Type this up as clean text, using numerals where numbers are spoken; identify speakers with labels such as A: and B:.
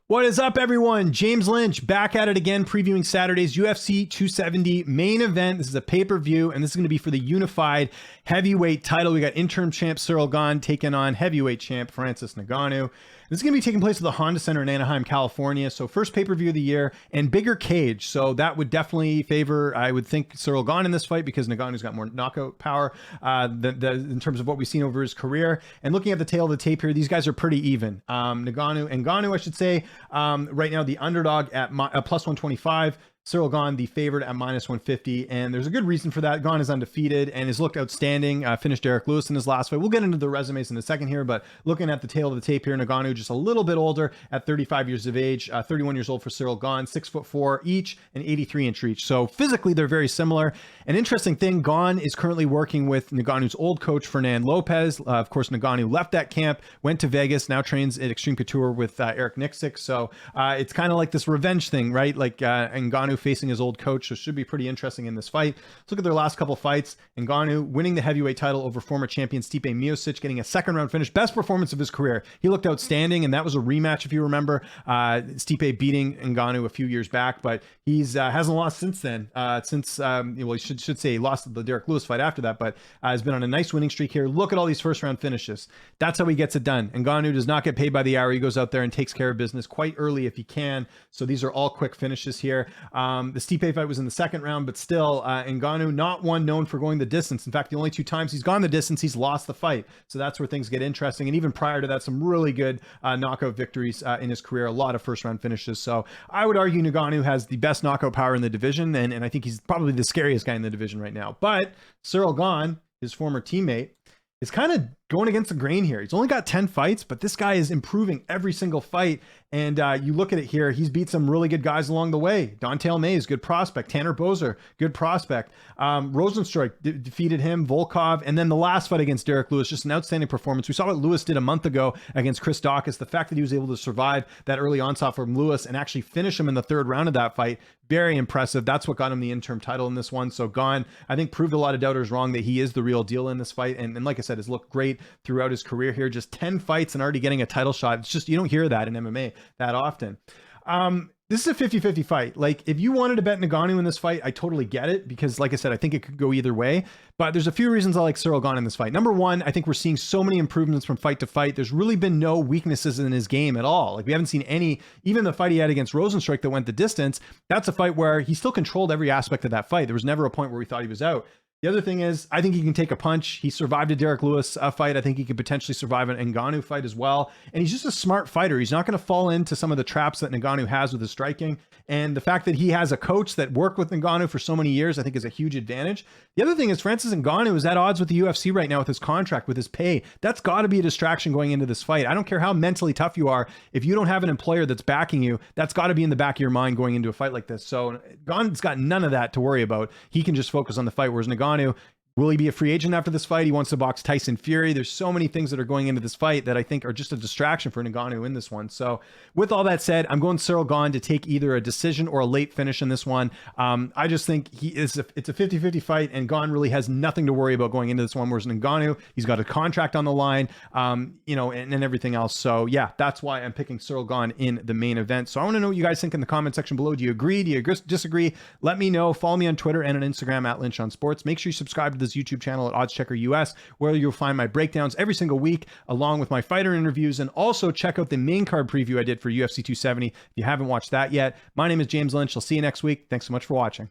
A: What is up, everyone? James Lynch back at it again, previewing Saturday's UFC 270 main event. This is a pay-per-view, and this is going to be for the unified heavyweight title. We got interim champ Ciryl Gane taking on heavyweight champ Francis Ngannou. This is going to be taking place at the Honda Center in Anaheim, California. So first pay-per-view of the year and bigger cage. So that would definitely favor, I would think, Ciryl Gane in this fight because Ngannou's got more knockout power in terms of what we've seen over his career. And looking at the tail of the tape here, these guys are pretty even. Ngannou, I should say, right now the underdog at plus 125. Ciryl Gane, the favorite at minus 150, and there's a good reason for that. Gane is undefeated and has looked outstanding. Finished Derek Lewis in his last fight. We'll get into the resumes in a second here, but looking at the tail of the tape here, Ngannou just a little bit older at 35 years of age, 31 years old for Ciryl Gane, 6'4" each, and 83-inch reach. So physically, they're very similar. An interesting thing, Gane is currently working with Ngannou's old coach, Fernand Lopez. Of course, Ngannou left that camp, went to Vegas, now trains at Extreme Couture with Eric Nixick. So it's kind of like this revenge thing, right? Like Ngannou facing his old coach, so it should be pretty interesting in this fight. Let's look at their last couple fights. Ngannou winning the heavyweight title over former champion Stipe Miocic, getting a second round finish, best performance of his career. He looked outstanding, and that was a rematch, if you remember. Stipe beating Ngannou a few years back, but he's hasn't lost since then. He should say he lost the Derek Lewis fight after that, but has been on a nice winning streak here. Look at all these first round finishes. That's how he gets it done. Ngannou does not get paid by the hour. He goes out there and takes care of business quite early if he can. So these are all quick finishes here. The Stipe fight was in the second round, but still, Ngannou, not one known for going the distance. In fact, the only two times he's gone the distance, he's lost the fight. So that's where things get interesting. And even prior to that, some really good knockout victories in his career, a lot of first round finishes. So I would argue Ngannou has the best knockout power in the division, and I think he's probably the scariest guy in the division right now. But Ciryl Gane, his former teammate, is kind of going against the grain here. He's only got 10 fights, but this guy is improving every single fight. And you look at it here, he's beat some really good guys along the way. Don'Tale Mayes, good prospect. Tanner Boser, good prospect. Rosenstruik defeated him, Volkov. And then the last fight against Derek Lewis, just an outstanding performance. We saw what Lewis did a month ago against Chris Daukaus. The fact that he was able to survive that early onslaught from Lewis and actually finish him in the third round of that fight, very impressive. That's what got him the interim title in this one. So Gane, I think, proved a lot of doubters wrong that he is the real deal in this fight. And like I said, has looked great throughout his career here. Just 10 fights and already getting a title shot. It's just, you don't hear that in MMA that often. This is a 50-50 fight. Like, if you wanted to bet Ngannou in this fight, I totally get it, because like I said, I think it could go either way. But there's a few reasons I like Ciryl Gane in this fight. Number one, I think we're seeing so many improvements from fight to fight. There's really been no weaknesses in his game at all. Like, we haven't seen any. Even the fight he had against Rosenstruik that went the distance, that's a fight where he still controlled every aspect of that fight. There was never a point where we thought he was out. The other thing is, I think he can take a punch. He survived a Derek Lewis fight. I think he could potentially survive an Ngannou fight as well. And he's just a smart fighter. He's not going to fall into some of the traps that Ngannou has with his striking. And the fact that he has a coach that worked with Ngannou for so many years, I think, is a huge advantage. The other thing is, Francis Ngannou is at odds with the UFC right now with his contract, with his pay. That's got to be a distraction going into this fight. I don't care how mentally tough you are. If you don't have an employer that's backing you, that's got to be in the back of your mind going into a fight like this. So Gane's got none of that to worry about. He can just focus on the fight, whereas Ngannou, will he be a free agent after this fight? He wants to box Tyson Fury. There's so many things that are going into this fight that I think are just a distraction for Ngannou in this one. So with all that said, I'm going Ciryl Gane to take either a decision or a late finish in this one. I just think it's a 50-50 fight, and Gane really has nothing to worry about going into this one, whereas Ngannou, he's got a contract on the line, and everything else. So yeah, that's why I'm picking Ciryl Gane in the main event. So I want to know what you guys think in the comment section below. Do you agree? Do you disagree? Let me know. Follow me on Twitter and on Instagram at Lynch on Sports. Make sure you subscribe to this YouTube channel at OddsChecker US, where you'll find my breakdowns every single week, along with my fighter interviews. And also check out the main card preview I did for UFC 270 if you haven't watched that yet. My name is James Lynch. I'll see you next week. Thanks so much for watching.